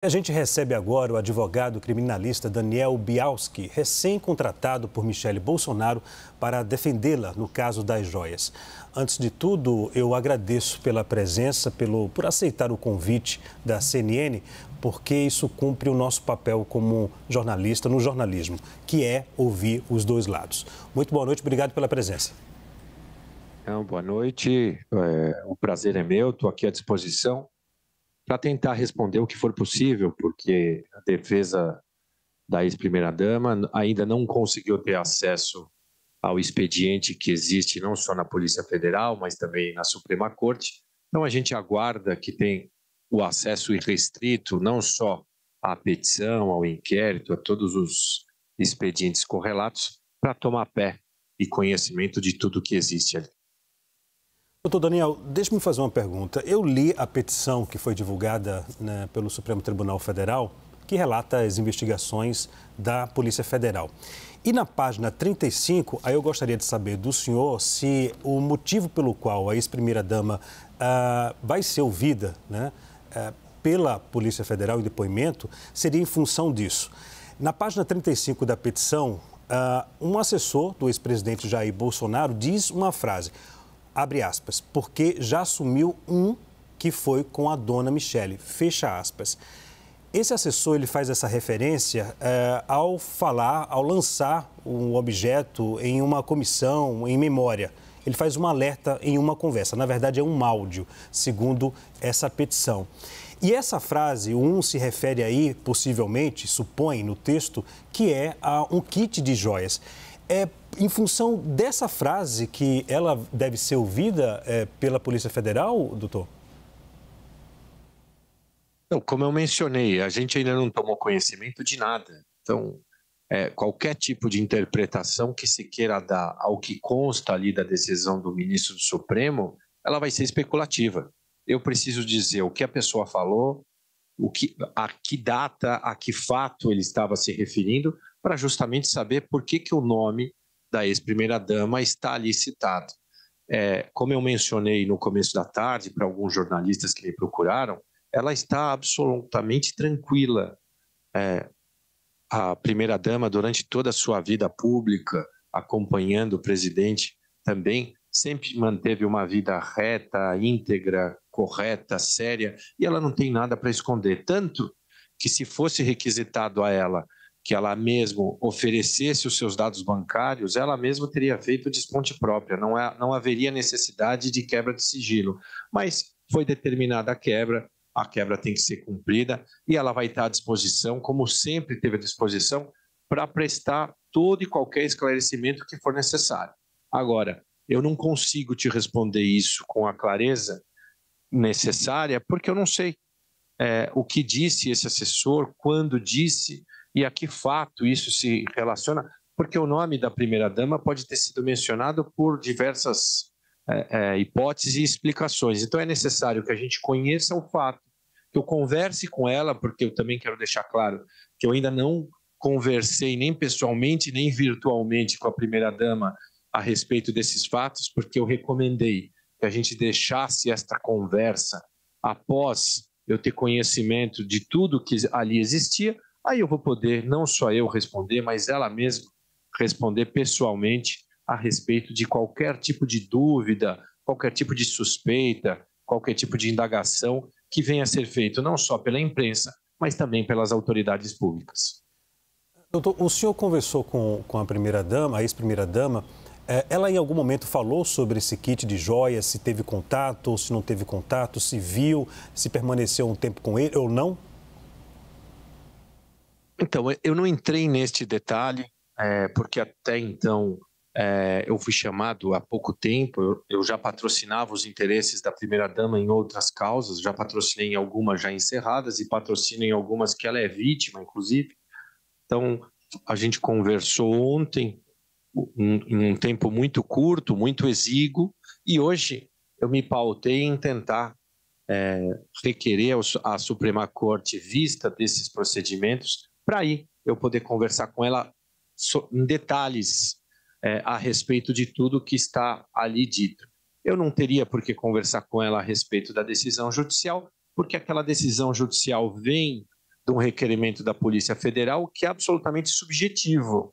A gente recebe agora o advogado criminalista Daniel Bialski, recém-contratado por Michele Bolsonaro para defendê-la no caso das joias. Antes de tudo, eu agradeço pela presença, por aceitar o convite da CNN, porque isso cumpre o nosso papel como jornalista no jornalismo, que é ouvir os dois lados. Muito boa noite, obrigado pela presença. Boa noite, o prazer é meu, estou aqui à disposição para tentar responder o que for possível, porque a defesa da ex-primeira-dama ainda não conseguiu ter acesso ao expediente que existe não só na Polícia Federal, mas também na Suprema Corte. Então, a gente aguarda que tenha o acesso irrestrito não só à petição, ao inquérito, a todos os expedientes correlatos, para tomar pé e conhecimento de tudo que existe ali. Doutor Daniel, deixe-me fazer uma pergunta. Eu li a petição que foi divulgada, pelo Supremo Tribunal Federal, que relata as investigações da Polícia Federal. E na página 35, aí eu gostaria de saber do senhor se o motivo pelo qual a ex-primeira-dama vai ser ouvida, pela Polícia Federal em depoimento seria em função disso. Na página 35 da petição, um assessor do ex-presidente Jair Bolsonaro diz uma frase: abre aspas, porque já assumiu um que foi com a dona Michele, fecha aspas. Esse assessor, ele faz essa referência ao lançar um objeto em uma comissão, em memória. Ele faz um alerta em uma conversa, na verdade é um áudio, segundo essa petição. E essa frase, se refere aí, possivelmente, supõe no texto, que é a um kit de joias. É em função dessa frase que ela deve ser ouvida pela Polícia Federal, doutor? Não, como eu mencionei, a gente ainda não tomou conhecimento de nada. Então, qualquer tipo de interpretação que se queira dar ao que consta ali da decisão do ministro do Supremo, ela vai ser especulativa. Eu preciso dizer o que a pessoa falou, a que data, a que fato ele estava se referindo, para justamente saber por que o nome da ex-primeira-dama está ali citado. Como eu mencionei no começo da tarde, para alguns jornalistas que me procuraram, ela está absolutamente tranquila. A primeira-dama, durante toda a sua vida pública, acompanhando o presidente, também sempre manteve uma vida reta, íntegra, correta, séria, e ela não tem nada para esconder. Tanto que, se fosse requisitado a ela que ela mesma oferecesse os seus dados bancários, ela mesma teria feito desponte própria, não haveria necessidade de quebra de sigilo. Mas foi determinada a quebra tem que ser cumprida e ela vai estar à disposição, como sempre teve à disposição, para prestar todo e qualquer esclarecimento que for necessário. Agora, eu não consigo te responder isso com a clareza necessária, porque eu não sei o que disse esse assessor, quando disse e a que fato isso se relaciona, porque o nome da primeira-dama pode ter sido mencionado por diversas hipóteses e explicações. Então, é necessário que a gente conheça o fato, que eu converse com ela, porque eu também quero deixar claro que eu ainda não conversei nem pessoalmente, nem virtualmente com a primeira-dama a respeito desses fatos, porque eu recomendei que a gente deixasse esta conversa após eu ter conhecimento de tudo que ali existia. Aí eu vou poder, não só eu responder, mas ela mesma responder pessoalmente a respeito de qualquer tipo de dúvida, qualquer tipo de suspeita, qualquer tipo de indagação que venha a ser feito não só pela imprensa, mas também pelas autoridades públicas. Doutor, o senhor conversou com a primeira-dama, a ex-primeira-dama. Ela em algum momento falou sobre esse kit de joias, se teve contato ou se não teve contato, se viu, se permaneceu um tempo com ele ou não? Então, eu não entrei neste detalhe, porque até então eu fui chamado há pouco tempo, eu já patrocinava os interesses da primeira-dama em outras causas, já patrocinei em algumas já encerradas e patrocino em algumas que ela é vítima, inclusive. Então, a gente conversou ontem, em um tempo muito curto, muito exíguo, e hoje eu me pautei em tentar requerer à Suprema Corte vista desses procedimentos, para aí eu poder conversar com ela em detalhes a respeito de tudo que está ali dito. Eu não teria por que conversar com ela a respeito da decisão judicial, porque aquela decisão judicial vem de um requerimento da Polícia Federal que é absolutamente subjetivo.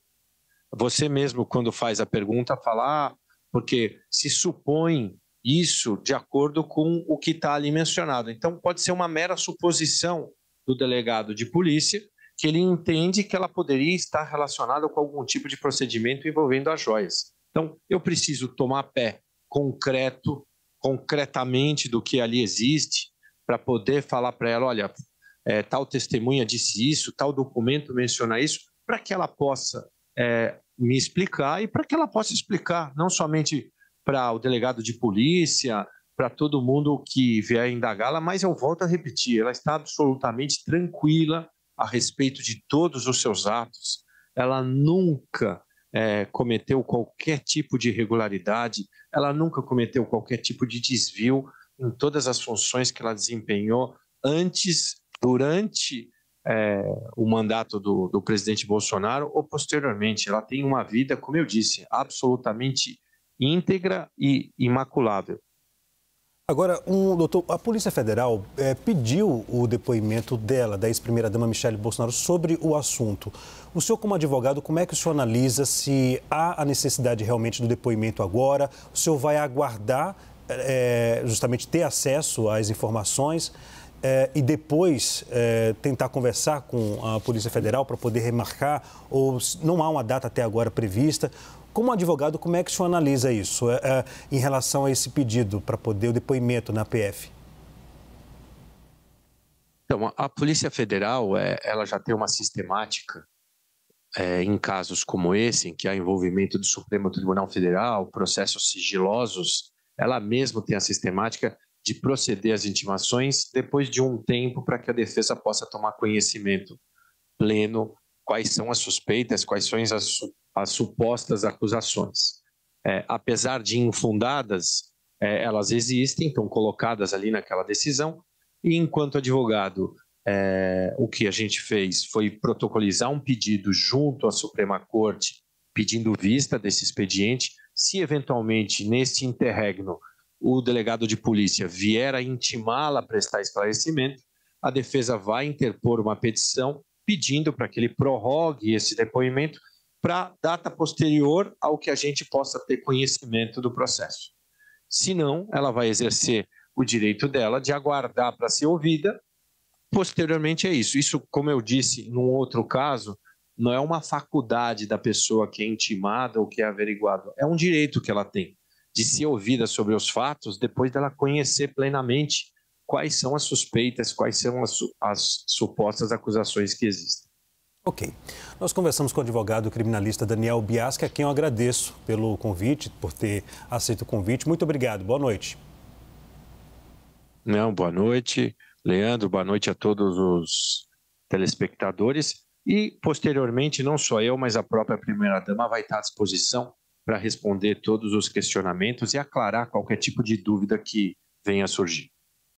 Você mesmo, quando faz a pergunta, fala, porque se supõe isso de acordo com o que está ali mencionado. Então, pode ser uma mera suposição do delegado de polícia que ele entende que ela poderia estar relacionada com algum tipo de procedimento envolvendo as joias. Então, eu preciso tomar pé concretamente do que ali existe, para poder falar para ela, olha, tal testemunha disse isso, tal documento menciona isso, para que ela possa me explicar e para que ela possa explicar, não somente para o delegado de polícia, para todo mundo que vier indagá-la, mas eu volto a repetir, ela está absolutamente tranquila a respeito de todos os seus atos, ela nunca cometeu qualquer tipo de irregularidade, ela nunca cometeu qualquer tipo de desvio em todas as funções que ela desempenhou antes, durante o mandato do presidente Bolsonaro ou posteriormente. Ela tem uma vida, como eu disse, absolutamente íntegra e imaculável. Agora, doutor, a Polícia Federal pediu o depoimento dela, da ex-primeira-dama Michele Bolsonaro, sobre o assunto. O senhor, como advogado, como é que o senhor analisa se há a necessidade realmente do depoimento agora? O senhor vai aguardar justamente ter acesso às informações e depois tentar conversar com a Polícia Federal para poder remarcar? Ou não há uma data até agora prevista? Como advogado, como é que o senhor analisa isso em relação a esse pedido para poder o depoimento na PF? Então, a Polícia Federal ela já tem uma sistemática em casos como esse, em que há envolvimento do Supremo Tribunal Federal, processos sigilosos, ela mesma tem a sistemática de proceder às intimações depois de um tempo para que a defesa possa tomar conhecimento pleno quais são as suspeitas, quais são as supostas acusações. Apesar de infundadas, elas existem, estão colocadas ali naquela decisão, e enquanto advogado, o que a gente fez foi protocolizar um pedido junto à Suprema Corte, pedindo vista desse expediente. Se eventualmente, neste interregno, o delegado de polícia vier a intimá-la a prestar esclarecimento, a defesa vai interpor uma petição pedindo para que ele prorrogue esse depoimento para data posterior ao que a gente possa ter conhecimento do processo. Se não, ela vai exercer o direito dela de aguardar para ser ouvida. Posteriormente é isso. Isso, como eu disse, num outro caso, não é uma faculdade da pessoa que é intimada ou que é averiguada. É um direito que ela tem de ser ouvida sobre os fatos depois dela conhecer plenamente quais são as suspeitas, quais são as supostas acusações que existem. Ok. Nós conversamos com o advogado criminalista Daniel Biasca, a quem eu agradeço pelo convite, por ter aceito o convite. Muito obrigado. Boa noite. Não, boa noite, Leandro. Boa noite a todos os telespectadores. E, posteriormente, não só eu, mas a própria primeira-dama vai estar à disposição para responder todos os questionamentos e aclarar qualquer tipo de dúvida que venha a surgir.